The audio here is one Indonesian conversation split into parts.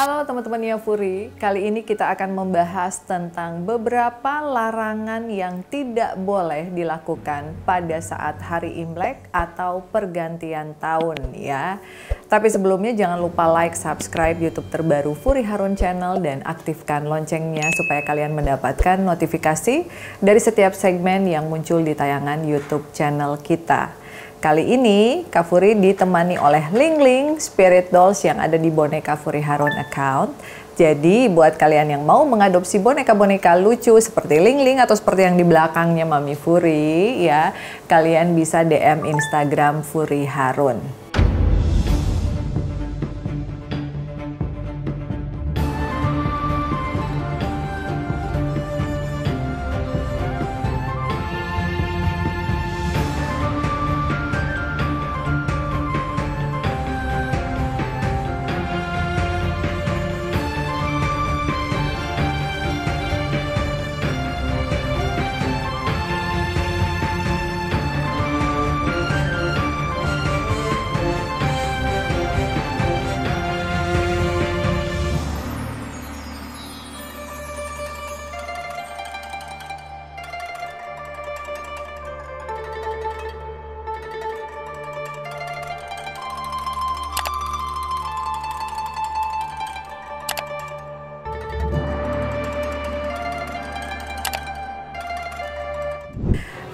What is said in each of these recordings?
Halo teman-teman Yafuri, kali ini kita akan membahas tentang beberapa larangan yang tidak boleh dilakukan pada saat hari Imlek atau pergantian tahun ya. Tapi sebelumnya jangan lupa like, subscribe YouTube terbaru Furi Harun Channel dan aktifkan loncengnya supaya kalian mendapatkan notifikasi dari setiap segmen yang muncul di tayangan YouTube channel kita. Kali ini Kak Furi ditemani oleh Ling Ling Spirit Dolls yang ada di Boneka Furi Harun account. Jadi buat kalian yang mau mengadopsi boneka-boneka lucu seperti Ling Ling atau seperti yang di belakangnya Mami Furi ya, kalian bisa DM Instagram Furi Harun.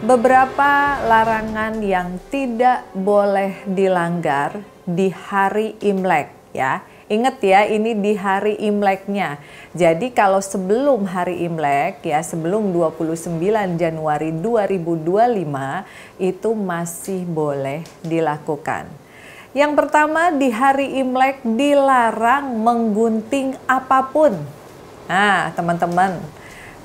Beberapa larangan yang tidak boleh dilanggar di hari Imlek ya. Ingat ya, ini di hari Imleknya. Jadi kalau sebelum hari Imlek ya, sebelum 29 Januari 2025 itu masih boleh dilakukan. Yang pertama, di hari Imlek dilarang menggunting apapun. Nah, teman-teman,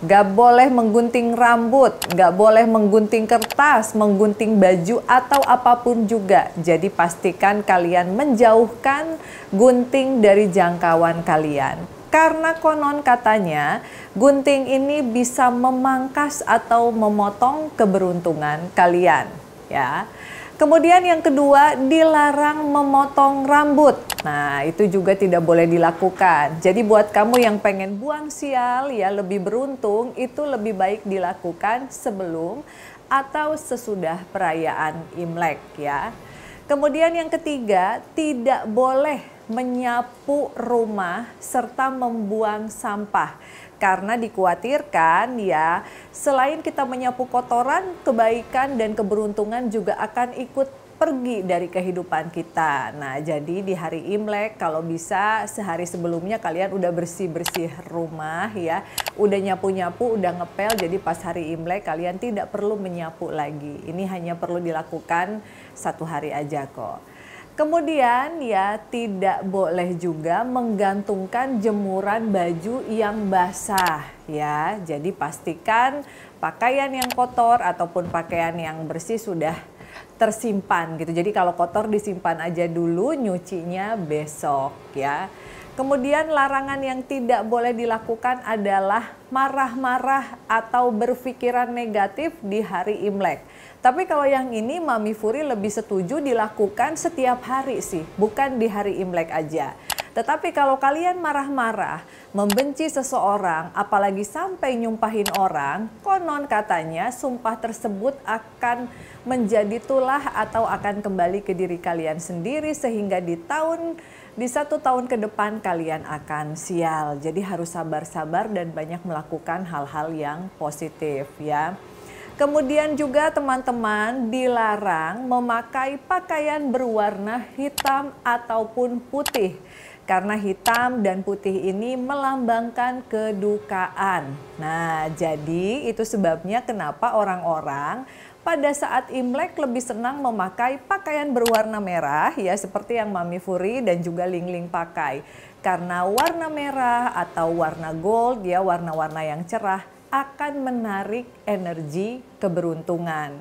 gak boleh menggunting rambut, gak boleh menggunting kertas, menggunting baju atau apapun juga. Jadi pastikan kalian menjauhkan gunting dari jangkauan kalian. Karena konon katanya gunting ini bisa memangkas atau memotong keberuntungan kalian ya. Kemudian yang kedua, dilarang memotong rambut. Nah, itu juga tidak boleh dilakukan. Jadi buat kamu yang pengen buang sial ya, lebih beruntung, itu lebih baik dilakukan sebelum atau sesudah perayaan Imlek ya. Kemudian yang ketiga, tidak boleh menyapu rumah serta membuang sampah. Karena dikhawatirkan ya, selain kita menyapu kotoran, kebaikan dan keberuntungan juga akan ikut pergi dari kehidupan kita. Nah, jadi di hari Imlek kalau bisa sehari sebelumnya kalian udah bersih-bersih rumah ya, udah nyapu-nyapu, udah ngepel, jadi pas hari Imlek kalian tidak perlu menyapu lagi. Ini hanya perlu dilakukan satu hari aja kok. Kemudian ya, tidak boleh juga menggantungkan jemuran baju yang basah ya. Jadi pastikan pakaian yang kotor ataupun pakaian yang bersih sudah tersimpan gitu. Jadi kalau kotor disimpan aja dulu, nyucinya besok ya. Kemudian larangan yang tidak boleh dilakukan adalah marah-marah atau berpikiran negatif di hari Imlek. Tapi kalau yang ini Mami Furi lebih setuju dilakukan setiap hari sih, bukan di hari Imlek aja. Tetapi kalau kalian marah-marah, membenci seseorang, apalagi sampai nyumpahin orang, konon katanya sumpah tersebut akan menjadi tulah atau akan kembali ke diri kalian sendiri sehingga di satu tahun ke depan kalian akan sial. Jadi harus sabar-sabar dan banyak melakukan hal-hal yang positif ya. Kemudian juga teman-teman dilarang memakai pakaian berwarna hitam ataupun putih. Karena hitam dan putih ini melambangkan kedukaan. Nah, jadi itu sebabnya kenapa orang-orang pada saat Imlek lebih senang memakai pakaian berwarna merah ya, seperti yang Mami Furi dan juga Ling Ling pakai. Karena warna merah atau warna gold ya, warna-warna yang cerah akan menarik energi keberuntungan.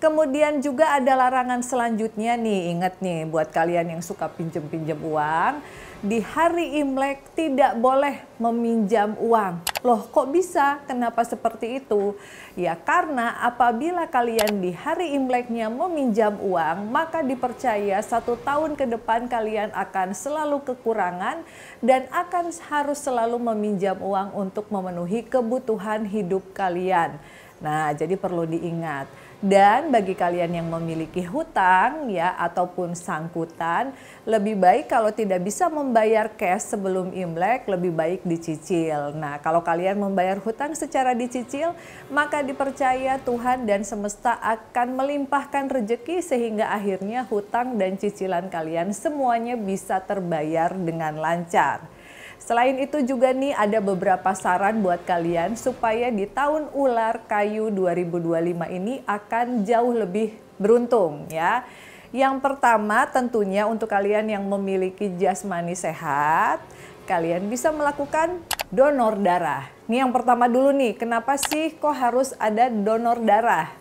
Kemudian juga ada larangan selanjutnya nih, ingat nih buat kalian yang suka pinjem-pinjem uang, di hari Imlek tidak boleh meminjam uang. Loh kok bisa? Kenapa seperti itu? Ya karena apabila kalian di hari Imleknya meminjam uang, maka dipercaya 1 tahun ke depan kalian akan selalu kekurangan dan akan harus selalu meminjam uang untuk memenuhi kebutuhan hidup kalian. Nah, jadi perlu diingat. Dan bagi kalian yang memiliki hutang ya ataupun sangkutan, lebih baik kalau tidak bisa membayar cash sebelum Imlek, lebih baik dicicil. Nah, kalau kalian membayar hutang secara dicicil, maka dipercaya Tuhan dan semesta akan melimpahkan rezeki sehingga akhirnya hutang dan cicilan kalian semuanya bisa terbayar dengan lancar. Selain itu juga nih ada beberapa saran buat kalian supaya di tahun ular kayu 2025 ini akan jauh lebih beruntung ya. Yang pertama tentunya untuk kalian yang memiliki jasmani sehat, kalian bisa melakukan donor darah. Ini yang pertama dulu nih, kenapa sih kok harus ada donor darah?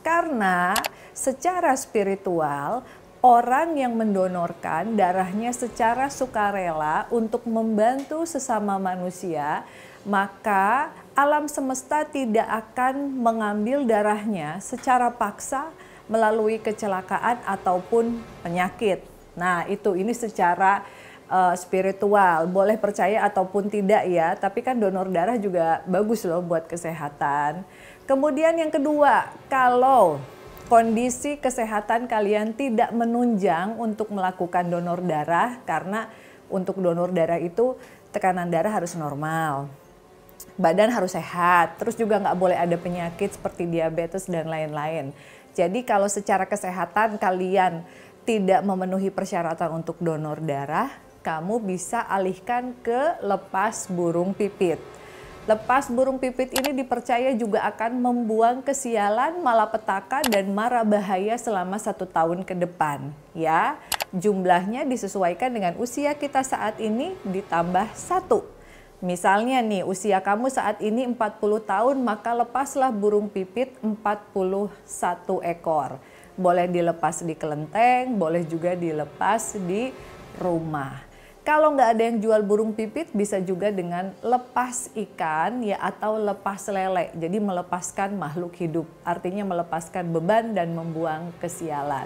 Karena secara spiritual, orang yang mendonorkan darahnya secara sukarela untuk membantu sesama manusia, maka alam semesta tidak akan mengambil darahnya secara paksa melalui kecelakaan ataupun penyakit. Nah, ini secara spiritual, boleh percaya ataupun tidak ya, tapi kan donor darah juga bagus loh buat kesehatan. Kemudian yang kedua, kalau kondisi kesehatan kalian tidak menunjang untuk melakukan donor darah, karena untuk donor darah itu tekanan darah harus normal, badan harus sehat, terus juga nggak boleh ada penyakit seperti diabetes dan lain-lain. Jadi kalau secara kesehatan kalian tidak memenuhi persyaratan untuk donor darah, kamu bisa alihkan ke lepas burung pipit. Lepas burung pipit ini dipercaya juga akan membuang kesialan, malapetaka, dan mara bahaya selama 1 tahun ke depan. Ya, jumlahnya disesuaikan dengan usia kita saat ini ditambah 1. Misalnya nih, usia kamu saat ini 40 tahun, maka lepaslah burung pipit 41 ekor. Boleh dilepas di kelenteng, boleh juga dilepas di rumah. Kalau nggak ada yang jual burung pipit, bisa juga dengan lepas ikan ya atau lepas lele. Jadi melepaskan makhluk hidup, artinya melepaskan beban dan membuang kesialan.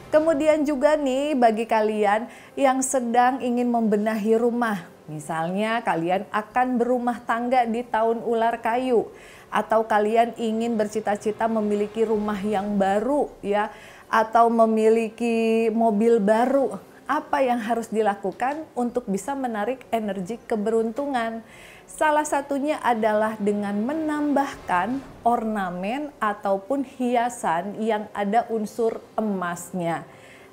Kemudian juga nih bagi kalian yang sedang ingin membenahi rumah, misalnya kalian akan berumah tangga di tahun ular kayu, atau kalian ingin bercita-cita memiliki rumah yang baru ya, atau memiliki mobil baru. Apa yang harus dilakukan untuk bisa menarik energi keberuntungan? Salah satunya adalah dengan menambahkan ornamen ataupun hiasan yang ada unsur emasnya.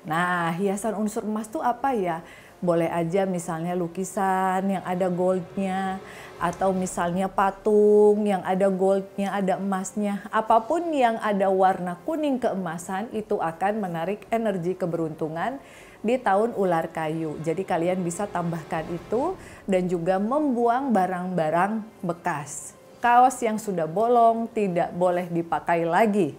Nah, hiasan unsur emas itu apa ya? Boleh aja misalnya lukisan yang ada goldnya, atau misalnya patung yang ada goldnya, ada emasnya. Apapun yang ada warna kuning keemasan itu akan menarik energi keberuntungan di tahun ular kayu. Jadi kalian bisa tambahkan itu dan juga membuang barang-barang bekas. Kaos yang sudah bolong tidak boleh dipakai lagi.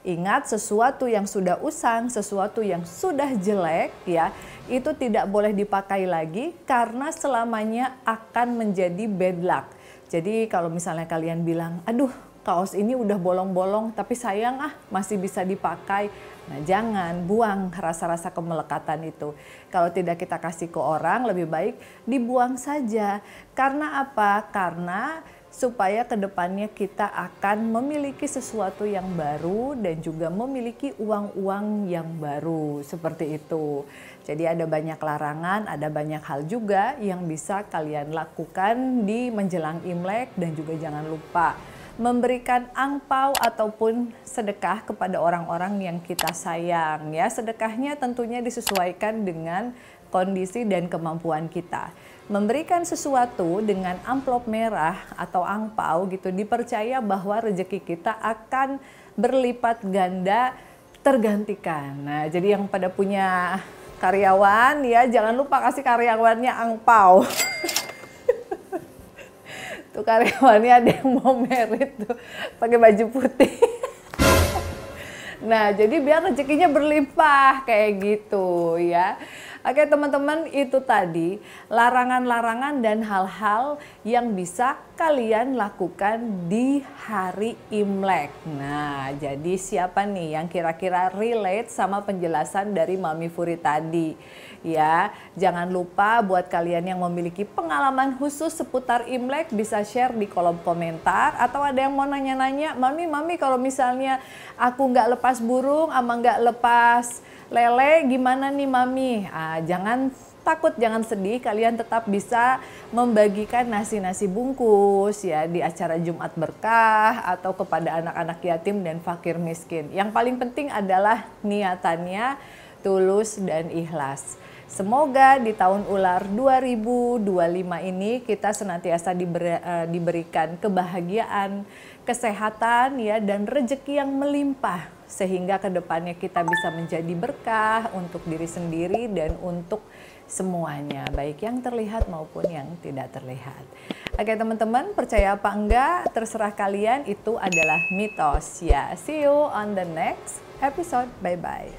Ingat, sesuatu yang sudah usang, sesuatu yang sudah jelek ya, itu tidak boleh dipakai lagi karena selamanya akan menjadi bad luck. Jadi kalau misalnya kalian bilang, aduh kaos ini udah bolong-bolong tapi sayang masih bisa dipakai. Nah, jangan buang rasa-rasa kemelekatan itu. Kalau tidak kita kasih ke orang, lebih baik dibuang saja. Karena apa? Karena supaya kedepannya kita akan memiliki sesuatu yang baru dan juga memiliki uang-uang yang baru. Seperti itu. Jadi ada banyak larangan, ada banyak hal juga yang bisa kalian lakukan di menjelang Imlek, dan juga jangan lupa memberikan angpau ataupun sedekah kepada orang-orang yang kita sayang ya. Sedekahnya tentunya disesuaikan dengan kondisi dan kemampuan kita. Memberikan sesuatu dengan amplop merah atau angpau gitu dipercaya bahwa rezeki kita akan berlipat ganda tergantikan. Nah, jadi yang pada punya karyawan ya jangan lupa kasih karyawannya angpau. Tuh karyawannya ada yang mau merit tuh pakai baju putih. Nah, jadi biar rezekinya berlimpah kayak gitu ya. Oke teman-teman, itu tadi larangan-larangan dan hal-hal yang bisa kalian lakukan di hari Imlek. Nah, jadi siapa nih yang kira-kira relate sama penjelasan dari Mami Furi tadi? Ya, jangan lupa buat kalian yang memiliki pengalaman khusus seputar Imlek bisa share di kolom komentar, atau ada yang mau nanya-nanya, Mami kalau misalnya aku nggak lepas burung sama nggak lepas lele gimana nih Mami? Jangan takut, jangan sedih, kalian tetap bisa membagikan nasi-nasi bungkus ya di acara Jumat Berkah atau kepada anak-anak yatim dan fakir miskin. Yang paling penting adalah niatannya tulus dan ikhlas. Semoga di tahun ular 2025 ini kita senantiasa diberikan kebahagiaan, kesehatan ya, dan rezeki yang melimpah, sehingga kedepannya kita bisa menjadi berkah untuk diri sendiri dan untuk semuanya, baik yang terlihat maupun yang tidak terlihat. Oke teman-teman, percaya apa enggak terserah kalian, itu adalah mitos ya. See you on the next episode, bye bye.